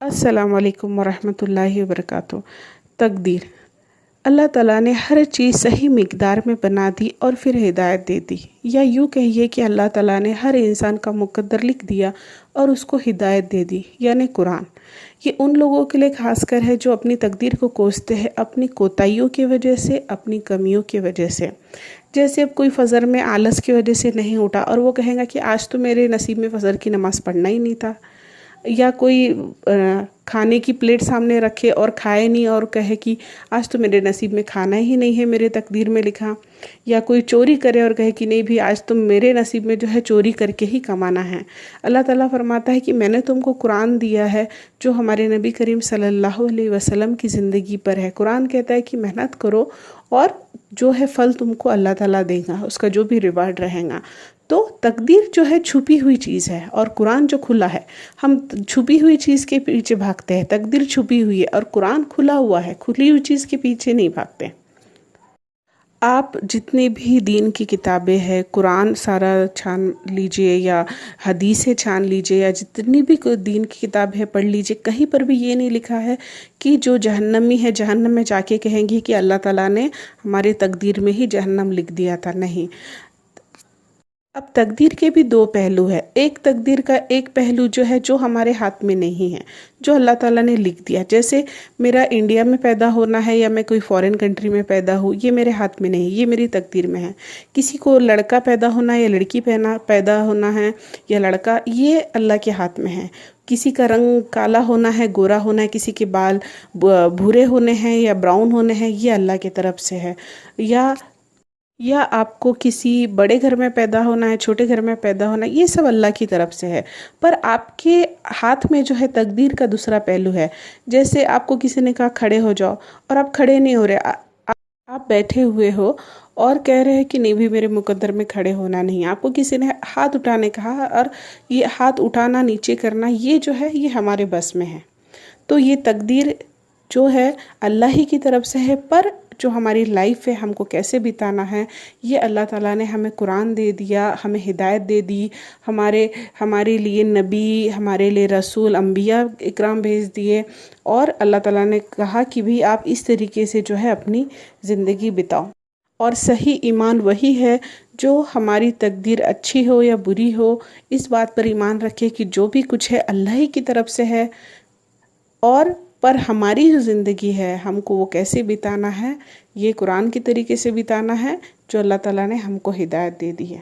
السلام علیکم ورحمۃ اللہ وبرکاتہ۔ تقدیر، اللہ تعالیٰ نے ہر چیز صحیح مقدار میں بنا دی اور پھر ہدایت دے دی، یا یوں کہیے کہ اللہ تعالیٰ نے ہر انسان کا مقدر لکھ دیا اور اس کو ہدایت دے دی، یعنی قرآن۔ یہ ان لوگوں کے لیے خاص کر ہے جو اپنی تقدیر کو کوستے ہیں اپنی کوتاہیوں کی وجہ سے، اپنی کمیوں کی وجہ سے۔ جیسے اب کوئی فجر میں آلس کی وجہ سے نہیں اٹھا اور وہ کہے گا کہ آج تو میرے نصیب میں فجر کی نماز پڑھنا ہی نہیں تھا، یا کوئی کھانے کی پلیٹ سامنے رکھے اور کھائے نہیں اور کہے کہ آج تو میرے نصیب میں کھانا ہی نہیں ہے، میرے تقدیر میں لکھا۔ یا کوئی چوری کرے اور کہے کہ نہیں بھی آج تم میرے نصیب میں جو ہے چوری کر کے ہی کمانا ہے۔ اللہ تعالیٰ فرماتا ہے کہ میں نے تم کو قرآن دیا ہے جو ہمارے نبی کریم صلی اللہ علیہ وسلم کی زندگی پر ہے۔ قرآن کہتا ہے کہ محنت کرو اور جو ہے پھل تم کو اللہ تعالیٰ دے گا، اس کا جو بھی ریوارڈ رہے گا۔ تو تقدیر جو ہے چھپی ہوئی چیز ہے اور قرآن جو کھلا ہے، ہم چھپی ہوئی چیز کے پیچھے بھاگتے ہیں۔ تقدیر چھپی ہوئی ہے اور قرآن کھلا ہوا ہے، کھلی ہوئی چیز کے پیچھے نہیں بھاگتے۔ آپ جتنی بھی دین کی کتابیں ہیں، قرآن سارا چھان لیجئے یا حدیثیں چھان لیجئے یا جتنی بھی دین کی کتاب ہے پڑھ لیجئے، کہیں پر بھی یہ نہیں لکھا ہے کہ جو جہنمی ہے جہنم میں جا کے کہیں گی کہ اللہ تعالیٰ نے ہمارے تقدیر میں ہی جہنم لکھ دیا تھا، نہیں۔ اب تقدیر کے بھی دو پہلو ہے۔ ایک تقدیر کا ایک پہلو جو ہے جو ہمارے ہاتھ میں نہیں ہے، جو اللہ تعالیٰ نے لکھ دیا۔ جیسے میرا انڈیا میں پیدا ہونا ہے یا میں کوئی فورن کنٹری میں پیدا ہوں، یہ میرے ہاتھ میں نہیں، یہ میری تقدیر میں ہے۔ کسی کو لڑکا پیدا ہونا ہے یا لڑکی پیدا ہونا ہے یا لڑکا، یہ اللہ کے ہاتھ میں ہے۔ کسی کا رنگ کالا ہونا ہے، گورا ہونا ہے، کسی کے بال بھورے ہونے ہیں یا براؤن ہونے ہیں، یہ اللہ کی طرف سے ہے۔ یا آپ کو کسی بڑے گھر میں پیدا ہونا ہے، چھوٹے گھر میں پیدا ہونا ہے، یہ سب اللہ کی طرف سے ہے۔ پر آپ کے ہاتھ میں جو ہے تقدیر کا دوسرا پہلو ہے۔ جیسے آپ کو کسی نے کہا کھڑے ہو جاؤ اور آپ کھڑے نہیں ہو رہے، آپ بیٹھے ہوئے ہو اور کہہ رہے ہیں کہ نہیں بھی میرے مقدر میں کھڑے ہونا نہیں۔ آپ کو کسی نے ہاتھ اٹھانے کہا اور یہ ہاتھ اٹھانا نیچے کرنا، یہ جو ہے یہ ہمارے بس میں ہے۔ تو یہ تقدیر جو ہے اللہ ہی کی طرف سے ہے، پر جو ہماری لائف ہے ہم کو کیسے بتانا ہے، یہ اللہ تعالیٰ نے ہمیں قرآن دے دیا، ہمیں ہدایت دے دی، ہمارے لیے نبی، ہمارے لیے رسول، انبیاء اکرام بھیج دیے، اور اللہ تعالیٰ نے کہا کہ بھی آپ اس طریقے سے جو ہے اپنی زندگی بتاؤ۔ اور صحیح ایمان وہی ہے جو ہماری تقدیر اچھی ہو یا بری ہو، اس بات پر ایمان رکھے کہ جو بھی کچھ ہے اللہ ہی کی طرف سے ہے، اور پر ہماری جو زندگی ہے ہم کو وہ کیسے بتانا ہے، یہ قرآن کے طریقے سے بتانا ہے جو اللہ تعالیٰ نے ہم کو ہدایت دے دی ہے۔